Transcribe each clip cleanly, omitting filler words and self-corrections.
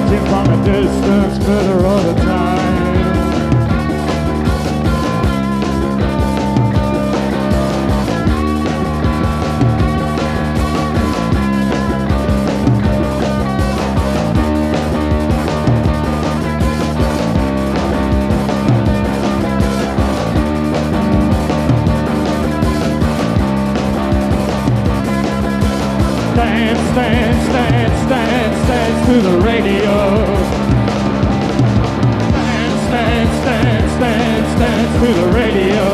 watching from a distance, further all the time. Dance, dance, dance, dance, dance to the radio. Dance, dance, dance, dance, dance to the radio.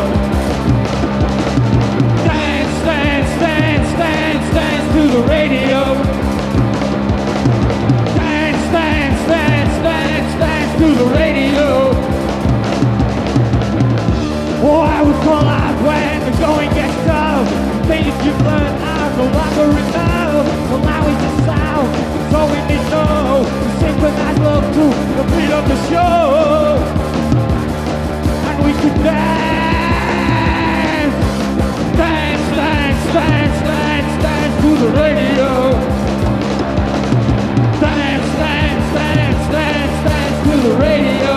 Dance, dance, dance, dance, dance to the radio. Dance, dance, dance, dance, dance to the radio. Oh, I would call out when the going gets tough. Things you've learned are no longer enough. Well, now it's the sound, so we need to know. Synchronize love to the beat of the show. And we could dance. Dance, dance, dance, dance, dance to the radio. Dance, dance, dance, dance, dance to the radio.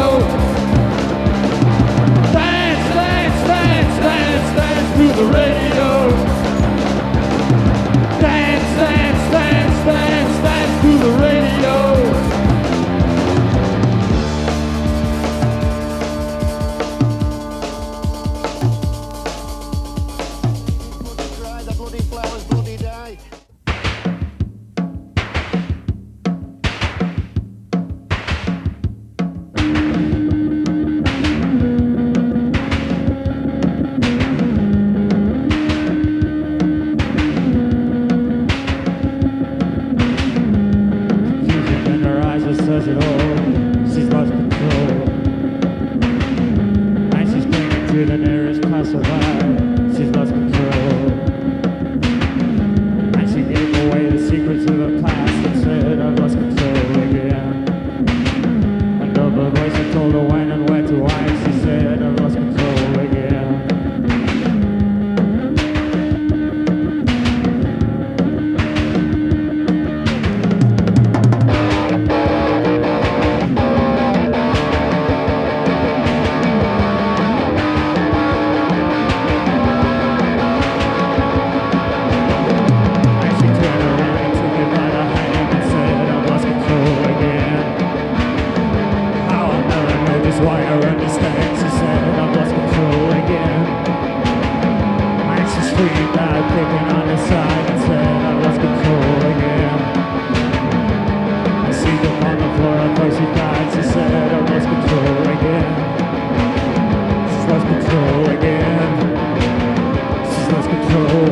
Dance, dance, dance, dance, dance to the radio. Dance, dance, dance, dance, dance to the radio. Bloody cry, the bloody flowers bloody die. Says it all, she's lost control. And she's clinging to the nearest passerby. She's lost control. And she gave away the secrets of her past and said, I've lost control again. And though the voice had told her when and where to hide, she said, I've lost control again. Why I understand, she said, I've lost control again. And she screamed out, kicking on the side, and said, I've lost control again. I see them on the floor, of course she died, she said, I've lost control again. She's lost control again. She's lost control.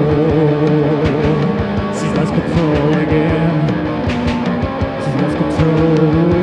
She's lost control again. She's lost control.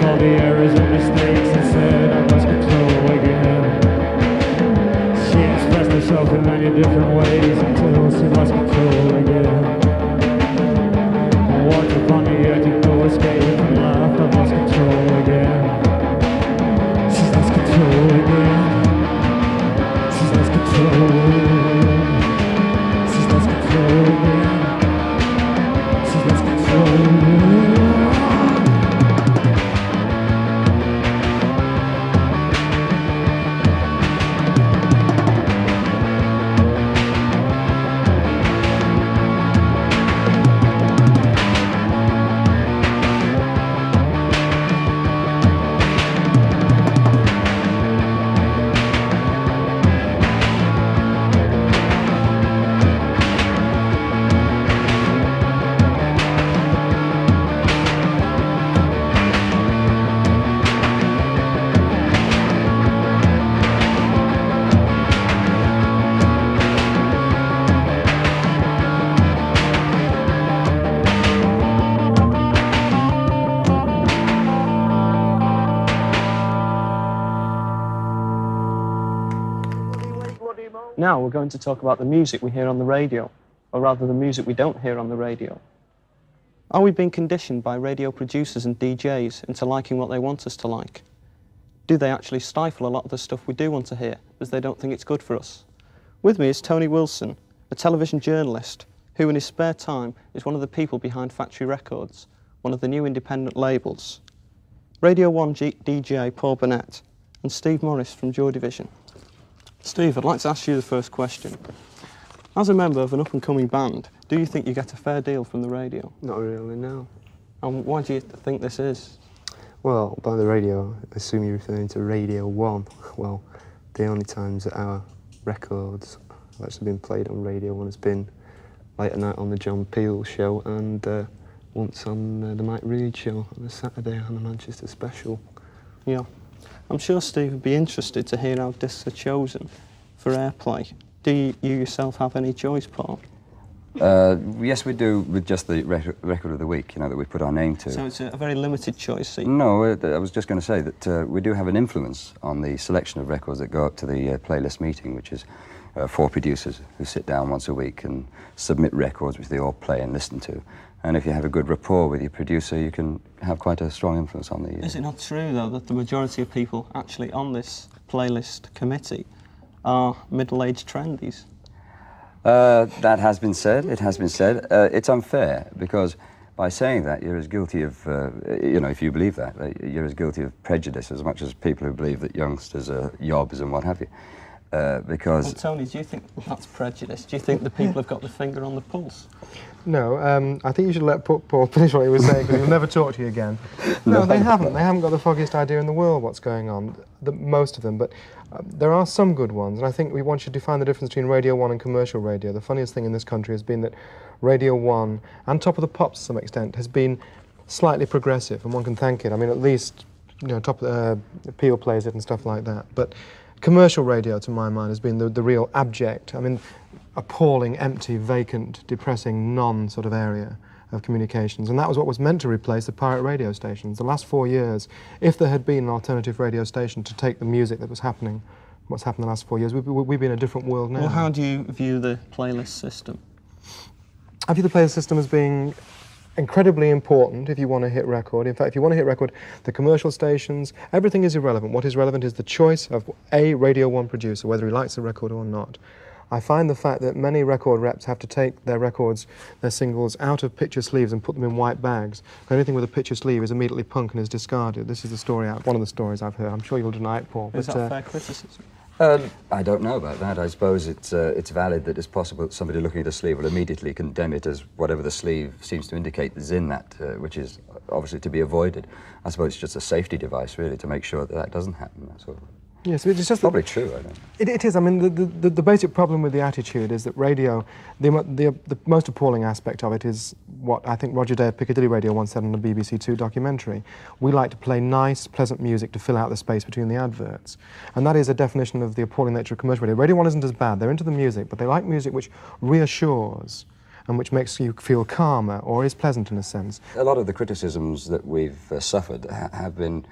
All the errors and mistakes and said I lost control again. She expressed herself in many different ways until she lost control again. I walked upon the edge of no escape and laughed, I've lost control again. She's lost control again. She's lost control. She's lost control again. Now we're going to talk about the music we hear on the radio, or rather the music we don't hear on the radio. Are we being conditioned by radio producers and DJs into liking what they want us to like? Do they actually stifle a lot of the stuff we do want to hear, as they don't think it's good for us? With me is Tony Wilson, a television journalist, who in his spare time is one of the people behind Factory Records, one of the new independent labels. Radio 1 DJ Paul Burnett and Steve Morris from Joy Division. Steve, I'd like to ask you the first question. As a member of an up-and-coming band, do you think you get a fair deal from the radio? Not really, no. And why do you think this is? Well, by the radio, I assume you're referring to Radio 1. Well, the only times that our records have actually been played on Radio 1 has been late at night on the John Peel show and once on the Mike Reid show on a Saturday on the Manchester Special. Yeah. I'm sure Steve would be interested to hear how discs are chosen for airplay. Do you yourself have any choice, Paul? Yes, we do, with just the record of the week, you know, that we put our name to. So it's a very limited choice. So No, I was just going to say that we do have an influence on the selection of records that go up to the playlist meeting, which is 4 producers who sit down once a week and submit records which they all play and listen to. And if you have a good rapport with your producer, you can have quite a strong influence on the... Is it not true, though, that the majority of people actually on this playlist committee are middle-aged trendies? That has been said, it has been said. It's unfair, because by saying that, you're as guilty of, you know, if you believe that, you're as guilty of prejudice as much as people who believe that youngsters are yobs and what have you. Because... Well, Tony, do you think that's prejudice? Do you think the people have got the finger on the pulse? No, I think you should let Paul finish what he was saying, because he'll never talk to you again. No, they haven't. They haven't got the foggiest idea in the world what's going on, most of them, but there are some good ones, and I think we want you to define the difference between Radio 1 and commercial radio. The funniest thing in this country has been that Radio 1, and Top of the Pops to some extent, has been slightly progressive, and one can thank it. I mean, at least, you know, Peel plays it and stuff like that, but commercial radio, to my mind, has been the real abject, I mean, appalling, empty, vacant, depressing, non-sort of area of communications. And that was what was meant to replace the pirate radio stations. The last 4 years, if there had been an alternative radio station to take the music that was happening, what's happened the last 4 years, we'd be in a different world now. Well, how do you view the playlist system? I view the playlist system as being incredibly important if you want a hit record. In fact, if you want a hit record, the commercial stations, everything is irrelevant. What is relevant is the choice of a Radio 1 producer, whether he likes the record or not. I find the fact that many record reps have to take their records, their singles, out of picture sleeves and put them in white bags. Anything with a picture sleeve is immediately punk and is discarded. This is the story, one of the stories I've heard. I'm sure you'll deny it, Paul. Is that fair criticism? I don't know about that. I suppose it's valid that it's possible that somebody looking at a sleeve will immediately condemn it as whatever the sleeve seems to indicate is in that, which is obviously to be avoided. I suppose it's just a safety device, really, to make sure that that doesn't happen. That's all. Yes, it's just probably true. I don't. It is. I mean, the basic problem with the attitude is that radio, the most appalling aspect of it is what I think Roger Day of Piccadilly Radio once said on the BBC2 documentary. We like to play nice, pleasant music to fill out the space between the adverts, and that is a definition of the appalling nature of commercial radio. Radio 1 isn't as bad. They're into the music, but they like music which reassures and which makes you feel calmer or is pleasant in a sense. A lot of the criticisms that we've suffered have been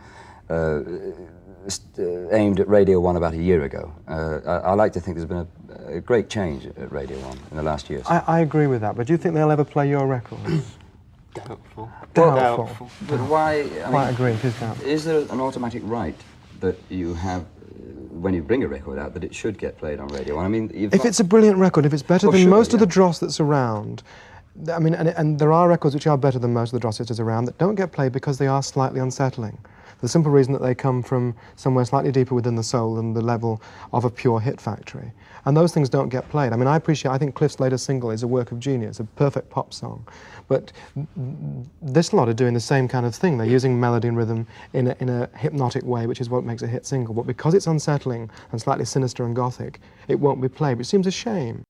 aimed at Radio 1 about a year ago. I like to think there's been a great change at Radio 1 in the last years. I agree with that, but do you think they'll ever play your records? Doubtful. Doubtful. But why? Quite agree, it is doubtful. Is there an automatic right that you have when you bring a record out that it should get played on Radio 1? I mean, if it's a brilliant record, if it's better than most of the dross that's around, I mean, and there are records which are better than most of the dross that is around that don't get played because they are slightly unsettling. The simple reason that they come from somewhere slightly deeper within the soul than the level of a pure hit factory. And those things don't get played. I mean, I think Cliff's latest single is a work of genius, a perfect pop song. But this lot are doing the same kind of thing. They're using melody and rhythm in a hypnotic way, which is what makes a hit single. But because it's unsettling and slightly sinister and gothic, it won't be played, which seems a shame.